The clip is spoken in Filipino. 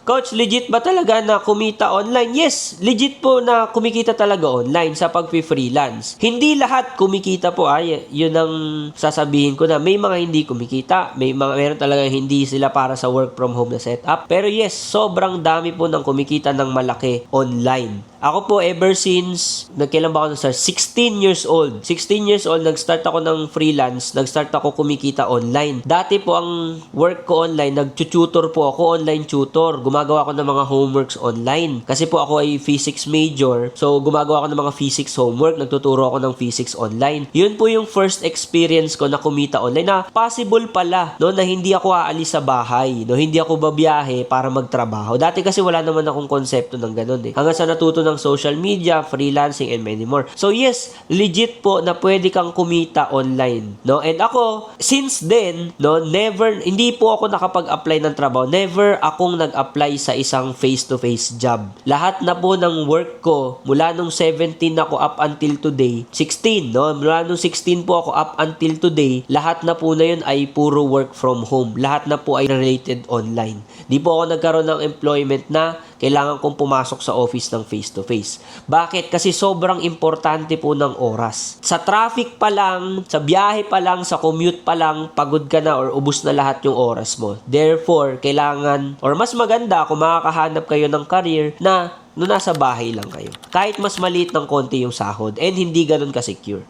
Coach, legit ba talaga na kumita online? Yes, legit po na kumikita talaga online sa pag-freelance. Hindi lahat kumikita po, yun ang sasabihin ko na may mga hindi kumikita, meron talaga hindi sila para sa work from home na setup. Pero yes, sobrang dami po ng kumikita ng malaki online. Ako po ever since, nagkailan ba ako nag-start? 16 years old. 16 years old, nag-start ako ng freelance, nag-start ako kumikita online. Dati po ang work ko online, nag-tutor po ako, online tutor. Gumagawa ako ng mga homeworks online. Kasi po ako ay physics major, so gumagawa ako ng mga physics homework, nagtuturo ako ng physics online. Yun po yung first experience ko na kumita online, na possible pala, no, na hindi ako aalis sa bahay, no, hindi ako babiyahe para magtrabaho. Dati kasi wala naman akong konsepto ng ganun hanggang sa natuto ng social media, freelancing, and many more. So yes, legit po na pwede kang kumita online, no? And ako, since then, no, hindi po ako nakapag-apply ng trabaho. Never akong nag-apply sa isang face-to-face job. Lahat na po ng work ko, mula nung 17 ako up until today, 16, no? Mula nung 16 po ako up until today, lahat na po na yun ay puro work from home. Lahat na po ay related online. Di po ako nagkaroon ng employment na kailangan kong pumasok sa office ng face-to-face. Bakit? Kasi sobrang importante po ng oras. Sa traffic pa lang, sa biyahe pa lang, sa commute pa lang, pagod ka na or ubus na lahat yung oras mo. Therefore, kailangan, or mas maganda kung makakahanap kayo ng career na nasa bahay lang kayo. Kahit mas maliit ng konti yung sahod and hindi ganun ka-secure.